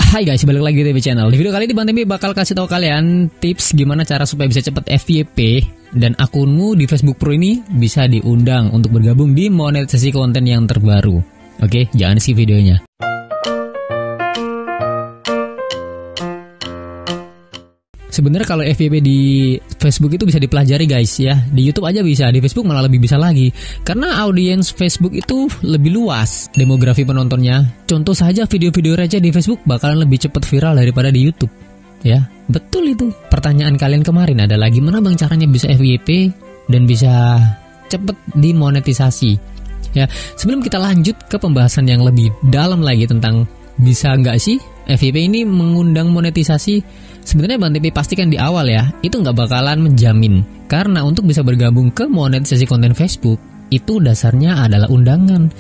Hai guys, balik lagi di TV Channel. Di video kali ini Bang Timmy bakal kasih tahu kalian tips gimana cara supaya bisa cepet FYP dan akunmu di Facebook Pro ini bisa diundang untuk bergabung di monetisasi konten yang terbaru. Oke, jangan skip videonya. Sebenarnya kalau FYP di Facebook itu bisa dipelajari guys ya. Di YouTube aja bisa, di Facebook malah lebih bisa lagi. Karena audiens Facebook itu lebih luas demografi penontonnya. Contoh saja video-video receh di Facebook bakalan lebih cepat viral daripada di YouTube. Ya, betul itu. Pertanyaan kalian kemarin adalah gimana bang caranya bisa FYP dan bisa cepet dimonetisasi. Ya, sebelum kita lanjut ke pembahasan yang lebih dalam lagi tentang bisa nggak sih FYP ini mengundang monetisasi, sebenarnya Bang Timmy pastikan di awal ya, itu nggak bakalan menjamin. Karena untuk bisa bergabung ke monetisasi konten Facebook, itu dasarnya adalah undangan.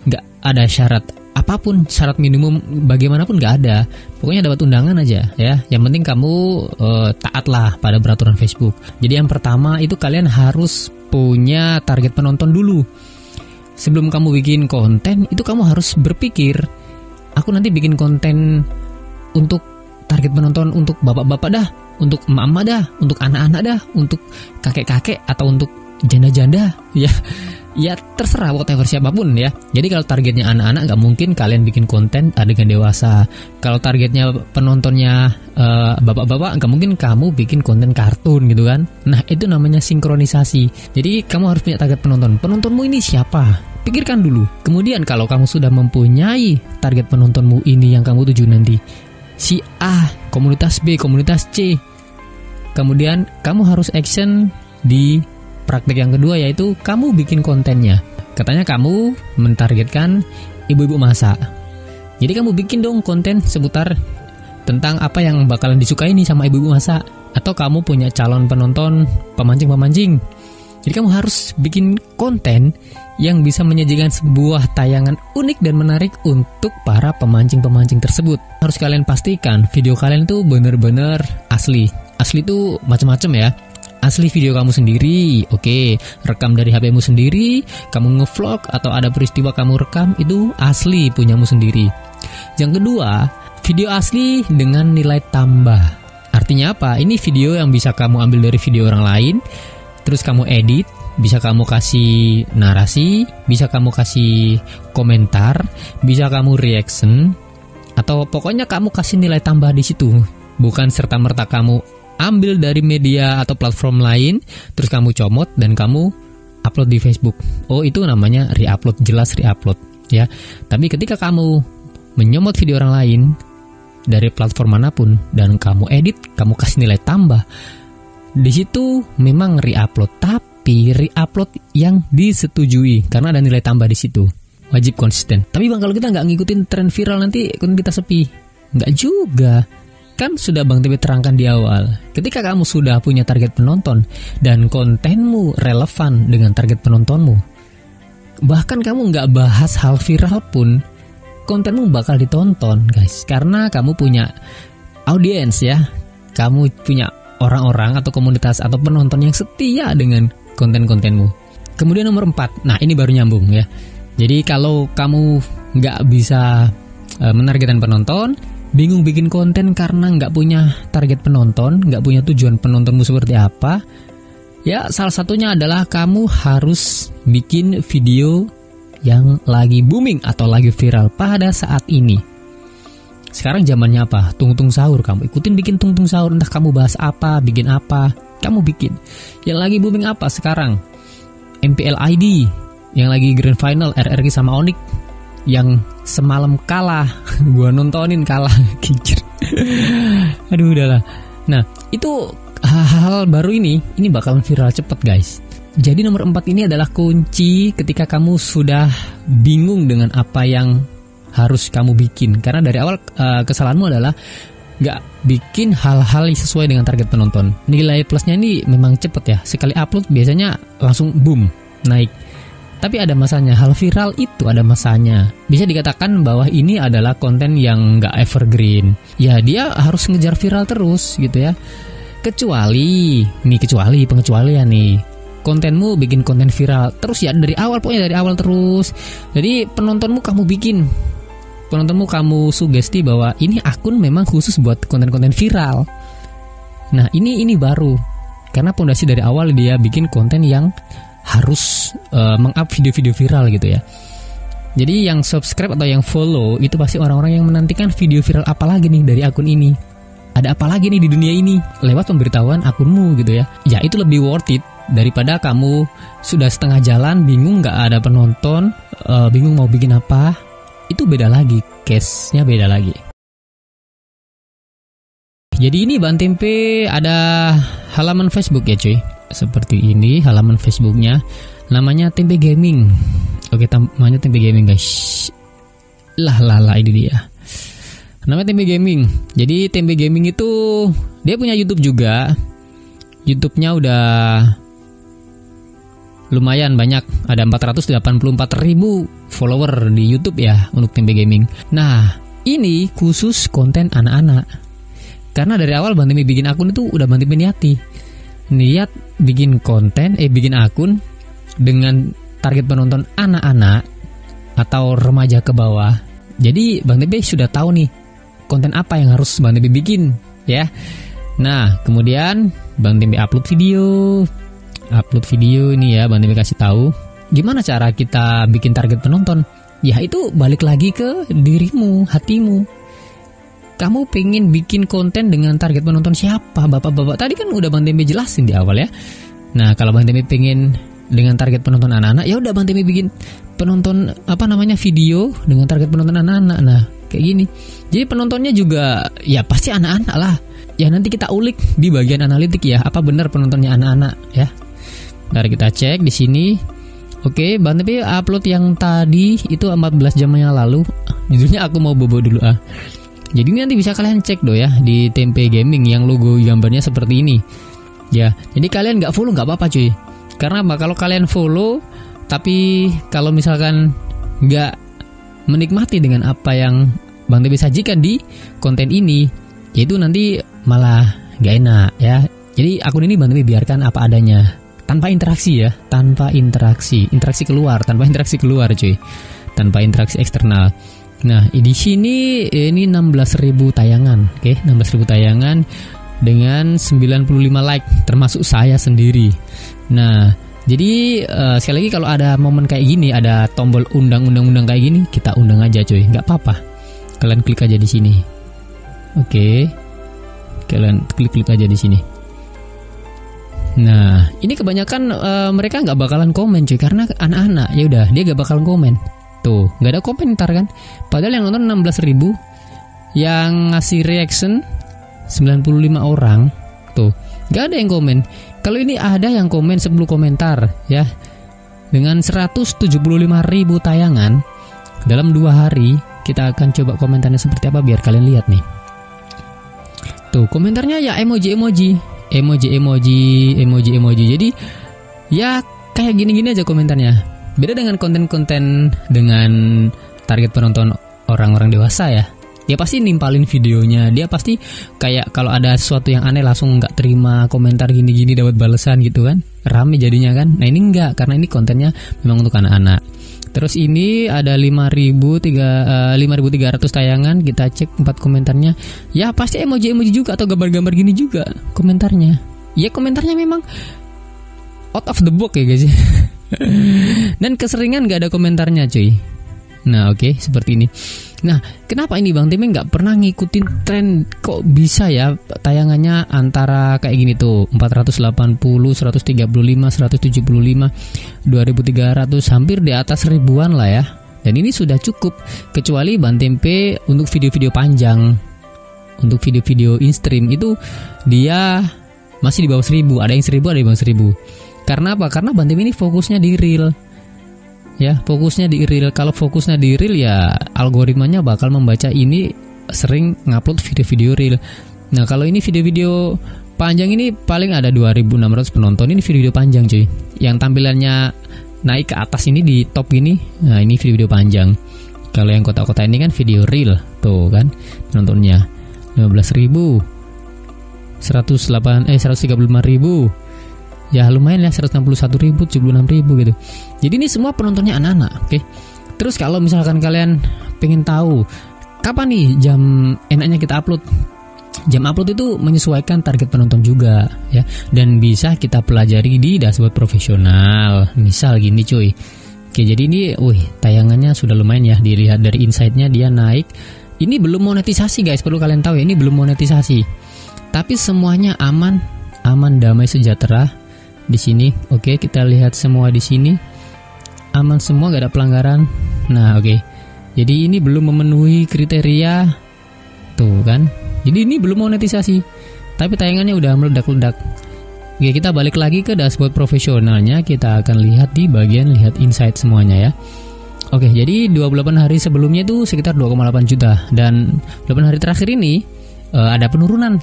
Nggak ada syarat apapun, syarat minimum bagaimanapun nggak ada. Pokoknya dapat undangan aja ya. Yang penting kamu taatlah pada peraturan Facebook. Jadi yang pertama itu kalian harus punya target penonton dulu. Sebelum kamu bikin konten, itu kamu harus berpikir, aku nanti bikin konten untuk target penonton untuk bapak-bapak dah, untuk emak-emak dah, untuk anak-anak dah, untuk kakek-kakek atau untuk janda-janda ya. Ya terserah whatever siapapun ya. Jadi kalau targetnya anak-anak nggak mungkin kalian bikin konten adegan dewasa. Kalau targetnya penontonnya bapak-bapak nggak mungkin kamu bikin konten kartun gitu kan. Nah itu namanya sinkronisasi. Jadi kamu harus punya target penonton. Penontonmu ini siapa? Pikirkan dulu. Kemudian kalau kamu sudah mempunyai target penontonmu ini yang kamu tuju nanti, si A, komunitas B, komunitas C. Kemudian kamu harus action di praktek yang kedua, yaitu kamu bikin kontennya. Katanya kamu mentargetkan ibu-ibu masak. Jadi kamu bikin dong konten seputar tentang apa yang bakalan disukai nih sama ibu-ibu masak. Atau kamu punya calon penonton pemancing-pemancing. Jadi kamu harus bikin konten yang bisa menyajikan sebuah tayangan unik dan menarik untuk para pemancing-pemancing tersebut. Harus kalian pastikan video kalian itu benar-benar asli. Asli itu macam-macam ya. Asli video kamu sendiri, oke. Rekam dari HP-mu sendiri, kamu ngevlog atau ada peristiwa kamu rekam, itu asli punyamu sendiri. Yang kedua, video asli dengan nilai tambah. Artinya apa? Ini video yang bisa kamu ambil dari video orang lain, terus kamu edit, bisa kamu kasih narasi, bisa kamu kasih komentar, bisa kamu reaction, atau pokoknya kamu kasih nilai tambah di situ. Bukan serta-merta kamu ambil dari media atau platform lain, terus kamu comot dan kamu upload di Facebook. Oh, itu namanya re-upload, jelas re-upload ya. Tapi ketika kamu menyomot video orang lain dari platform manapun dan kamu edit, kamu kasih nilai tambah, di situ memang re-upload, tapi re-upload yang disetujui karena ada nilai tambah di situ. Wajib konsisten. Tapi bang, kalau kita nggak ngikutin tren viral nanti konten kita sepi. Nggak juga. Kan sudah Bang Timmy terangkan di awal. Ketika kamu sudah punya target penonton dan kontenmu relevan dengan target penontonmu, bahkan kamu nggak bahas hal viral pun, kontenmu bakal ditonton guys. Karena kamu punya audiens ya. Kamu punya orang-orang atau komunitas atau penonton yang setia dengan konten-kontenmu. Kemudian nomor 4, nah ini baru nyambung ya. Jadi kalau kamu nggak bisa menargetkan penonton, bingung bikin konten karena nggak punya target penonton, nggak punya tujuan penontonmu seperti apa, ya salah satunya adalah kamu harus bikin video yang lagi booming atau lagi viral pada saat ini. Sekarang zamannya apa? Tung-tung sahur. Kamu ikutin bikin tung-tung sahur. Entah kamu bahas apa, bikin apa, kamu bikin. Yang lagi booming apa sekarang? MPL ID. Yang lagi grand final RRQ sama Onyx, yang semalam kalah. Gua nontonin kalah. Kincir. Aduh udahlah. Nah itu hal-hal baru ini bakalan viral cepet guys. Jadi nomor 4 ini adalah kunci ketika kamu sudah bingung dengan apa yang harus kamu bikin. Karena dari awal kesalahanmu adalah gak bikin hal-hal sesuai dengan target penonton. Nilai plusnya ini memang cepet ya. Sekali upload biasanya langsung boom, naik. Tapi ada masanya, hal viral itu ada masanya. Bisa dikatakan bahwa ini adalah konten yang gak evergreen. Ya dia harus ngejar viral terus gitu ya. Kecuali pengecualian nih. Kontenmu bikin konten viral terus ya dari awal, pokoknya dari awal terus. Jadi penontonmu kamu bikin penontonmu kamu sugesti bahwa ini akun memang khusus buat konten-konten viral. Nah, ini baru. Karena pondasi dari awal dia bikin konten yang harus meng-up video-video viral gitu ya. Jadi yang subscribe atau yang follow itu pasti orang-orang yang menantikan video viral apa lagi nih dari akun ini. Ada apa lagi nih di dunia ini lewat pemberitahuan akunmu gitu ya. Ya itu lebih worth it daripada kamu sudah setengah jalan bingung gak ada penonton, bingung mau bikin apa. Itu beda lagi, case-nya beda lagi. Jadi ini Bang Tempe ada halaman Facebook ya cuy. Seperti ini halaman Facebooknya. Namanya Tempe Gaming. Oke, namanya Tempe Gaming guys. Lah ini dia. Namanya Tempe Gaming. Jadi Tempe Gaming itu dia punya YouTube juga. YouTube-nya udah lumayan banyak. Ada 484.000 follower di YouTube ya untuk Tempe Gaming. Nah, ini khusus konten anak-anak. Karena dari awal Bang Tempe bikin akun itu udah Bang Tempe niat bikin konten, bikin akun dengan target penonton anak-anak atau remaja ke bawah. Jadi Bang Tempe sudah tahu nih konten apa yang harus Bang Tempe bikin ya. Nah, kemudian Bang Tempe upload video ini ya, Bang Tempe kasih tahu gimana cara kita bikin target penonton. Ya itu balik lagi ke dirimu, hatimu. Kamu pengen bikin konten dengan target penonton siapa? Bapak-bapak tadi kan udah Bang Tempe jelasin di awal ya. Nah, kalau Bang Tempe pengen dengan target penonton anak-anak, ya udah Bang Tempe bikin penonton video dengan target penonton anak-anak. Nah, kayak gini. Jadi penontonnya juga ya pasti anak-anak lah. Ya nanti kita ulik di bagian analitik ya, apa benar penontonnya anak-anak ya. Mari kita cek di sini. Oke, Bang Tempe upload yang tadi itu 14 jam yang lalu. Judulnya aku mau bobo dulu ah. Jadi ini nanti bisa kalian cek ya di Tempe Gaming yang logo gambarnya seperti ini. Ya, jadi kalian nggak follow nggak apa-apa cuy. Karena kalau kalian follow, tapi kalau misalkan nggak menikmati dengan apa yang Bang Tempe sajikan di konten ini, yaitu nanti malah nggak enak ya. Jadi akun ini Bang Tempe biarkan apa adanya, tanpa interaksi ya, tanpa interaksi keluar cuy, tanpa interaksi eksternal. Nah, di sini ini 16.000 tayangan, oke, 16.000 tayangan dengan 95 like, termasuk saya sendiri. Nah, jadi sekali lagi kalau ada momen kayak gini, ada tombol undang kayak gini, kita undang aja cuy, nggak apa-apa. Kalian klik aja di sini, oke, kalian klik aja di sini. Nah, ini kebanyakan mereka nggak bakalan komen cuy, karena anak-anak, ya udah dia nggak bakalan komen. Tuh, nggak ada komentar kan? Padahal yang nonton 16.000, yang ngasih reaction 95 orang. Tuh, nggak ada yang komen. Kalau ini ada yang komen 10 komentar ya. Dengan 175.000 tayangan dalam 2 hari, kita akan coba komentarnya seperti apa biar kalian lihat nih. Tuh, komentarnya ya emoji. Jadi ya kayak gini-gini aja komentarnya. Beda dengan konten-konten dengan target penonton orang-orang dewasa ya. Dia pasti nimpalin videonya. Dia pasti kayak kalau ada sesuatu yang aneh langsung nggak terima komentar gini-gini dapat balasan gitu kan. Rame jadinya kan. Nah ini enggak, karena ini kontennya memang untuk anak-anak. Terus ini ada 5.300 tayangan. Kita cek 4 komentarnya. Ya pasti emoji juga atau gambar-gambar gini juga komentarnya. Ya komentarnya memang out of the box ya guys. Dan keseringan gak ada komentarnya cuy. Nah oke, seperti ini. Nah kenapa ini Bang Tempe gak pernah ngikutin tren? Kok bisa ya tayangannya antara kayak gini tuh 480, 135, 175, 2.300, hampir di atas ribuan lah ya. Dan ini sudah cukup. Kecuali Bang Tempe untuk video-video panjang, untuk video-video in-stream itu dia masih di bawah 1.000. Ada yang 1.000, ada yang di bawah 1.000. Karena apa? Karena Bang Tempe ini fokusnya di reel. Ya, fokusnya di reel. Kalau fokusnya di reel ya algoritmanya bakal membaca ini sering ngupload video-video reel. Nah, kalau ini video-video panjang ini paling ada 2.600 penonton. Ini video-video panjang cuy. Yang tampilannya naik ke atas ini di top ini. Nah, ini video-video panjang. Kalau yang kota-kota ini kan video reel. Tuh kan penontonnya 15.000, 135.000. Ya lumayan ya, 161.000, 76.000 gitu. Jadi ini semua penontonnya anak-anak, oke. Terus kalau misalkan kalian pengen tahu kapan nih jam enaknya kita upload. Jam upload itu menyesuaikan target penonton juga ya, dan bisa kita pelajari di dashboard profesional. Misal gini cuy. Oke, jadi ini tayangannya sudah lumayan ya, dilihat dari insight-nya dia naik. Ini belum monetisasi guys, perlu kalian tahu ya, ini belum monetisasi. Tapi semuanya aman, damai sejahtera di sini. Oke, kita lihat semua di sini. Aman semua, gak ada pelanggaran. Nah, oke. Jadi ini belum memenuhi kriteria. Tuh kan. Jadi ini belum monetisasi. Tapi tayangannya udah meledak-ledak. Oke, kita balik lagi ke dashboard profesionalnya. Kita akan lihat di bagian lihat insight semuanya ya. Oke, jadi 28 hari sebelumnya itu sekitar 2,8 juta. Dan 28 hari terakhir ini ada penurunan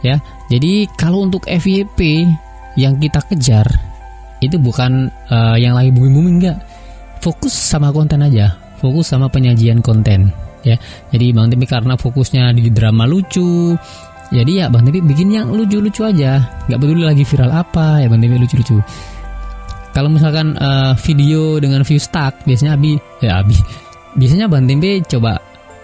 ya. Jadi kalau untuk FYP yang kita kejar itu bukan yang lagi booming-booming, enggak. Fokus sama konten aja, fokus sama penyajian konten ya. Jadi Bang Timmy karena fokusnya di drama lucu, jadi ya Bang Timmy bikin yang lucu-lucu aja, nggak peduli lagi viral apa ya, Bang Timmy lucu-lucu. Kalau misalkan video dengan view stuck, biasanya biasanya Bang Timmy coba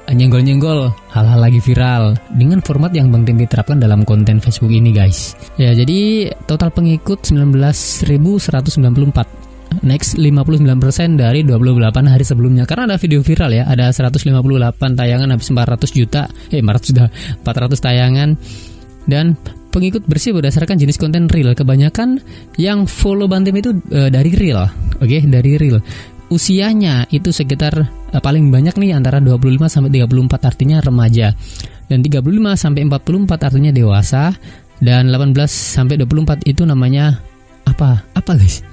nyenggol-nyenggol hal-hal lagi viral dengan format yang Bang Timmy terapkan dalam konten Facebook ini guys. Ya, jadi total pengikut 19.194. Next 59% dari 28 hari sebelumnya. Karena ada video viral ya, ada 158 tayangan habis 400 tayangan. Dan pengikut bersih berdasarkan jenis konten reel. Kebanyakan yang follow Bang Timmy itu dari reel. Oke, dari reel. Usianya itu sekitar paling banyak nih antara 25 sampai 34 artinya remaja. Dan 35 sampai 44 artinya dewasa. Dan 18 sampai 24 itu namanya apa guys?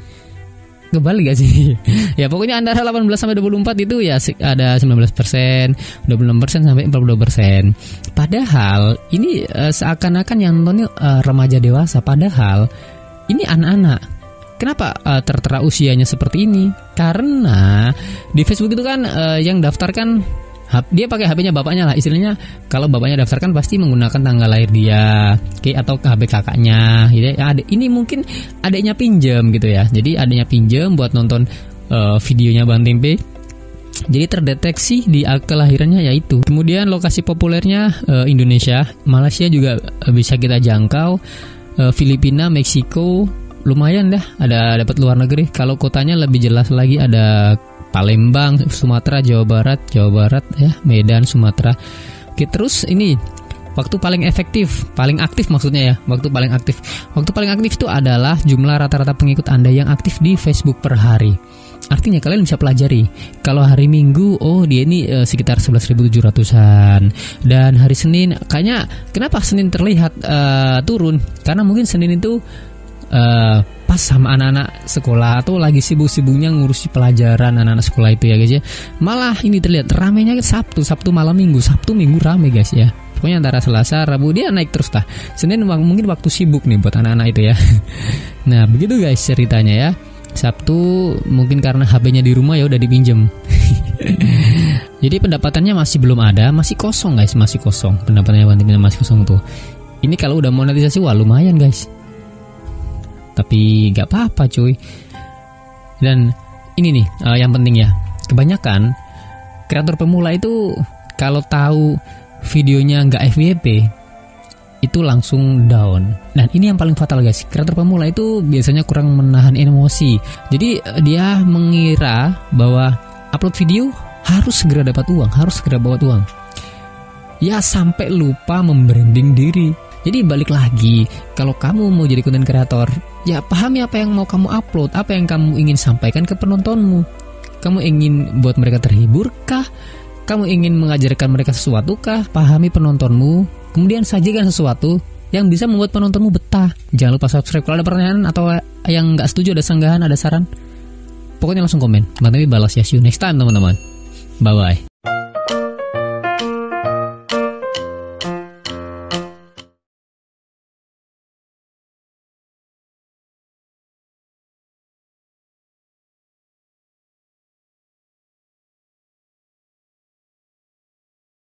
Kebalik gak sih? Ya pokoknya antara 18 sampai 24 itu ya ada 19%, 26% sampai 42%. Padahal ini seakan-akan yang nontonnya remaja dewasa, padahal ini anak-anak. Kenapa tertera usianya seperti ini? Karena di Facebook itu kan yang daftarkan dia pakai HP-nya bapaknya lah, istilahnya. Kalau bapaknya daftarkan pasti menggunakan tanggal lahir dia, atau HP kakaknya gitu ya. Ini mungkin adiknya pinjam gitu ya. Jadi adiknya pinjam buat nonton videonya Bang Timmy. Jadi terdeteksi di kelahirannya yaitu. Kemudian lokasi populernya Indonesia, Malaysia juga bisa kita jangkau, Filipina, Meksiko, lumayan dah, ada dapat luar negeri. Kalau kotanya lebih jelas lagi ada Palembang, Sumatera, Jawa Barat ya, Medan, Sumatera. Oke, terus ini waktu paling efektif, paling aktif maksudnya ya. Waktu paling aktif itu adalah jumlah rata-rata pengikut Anda yang aktif di Facebook per hari. Artinya kalian bisa pelajari. Kalau hari Minggu, dia ini sekitar 11.700-an. Dan hari Senin, kayaknya kenapa Senin terlihat turun? Karena mungkin Senin itu pas sama anak-anak sekolah atau lagi sibuk-sibuknya ngurusi pelajaran anak-anak sekolah itu ya guys ya. Malah ini terlihat ramenya Sabtu malam Minggu, Sabtu Minggu rame guys ya. Pokoknya antara Selasa, Rabu dia naik terus lah. Senin mungkin waktu sibuk nih buat anak-anak itu ya. Nah begitu guys ceritanya ya. Sabtu mungkin karena HP-nya di rumah ya udah dipinjem. Jadi pendapatannya masih belum ada, masih kosong guys, masih kosong. Pendapatannya masih kosong tuh. Ini kalau udah monetisasi wah lumayan guys. Tapi gak apa-apa cuy. Dan ini nih yang penting ya, kebanyakan kreator pemula itu kalau tahu videonya gak FYP itu langsung down. Dan ini yang paling fatal guys. Kreator pemula itu biasanya kurang menahan emosi. Jadi dia mengira bahwa upload video harus segera dapat uang, harus segera bawa uang. Ya sampai lupa membranding diri. Jadi balik lagi, kalau kamu mau jadi konten kreator, ya pahami apa yang mau kamu upload, apa yang kamu ingin sampaikan ke penontonmu. Kamu ingin buat mereka terhibur kah? Kamu ingin mengajarkan mereka sesuatu kah? Pahami penontonmu, kemudian sajikan sesuatu yang bisa membuat penontonmu betah. Jangan lupa subscribe. Kalau ada pertanyaan atau yang nggak setuju, ada sanggahan, ada saran, pokoknya langsung komen. Bang Timmy balas ya. See you next time teman-teman. Bye-bye.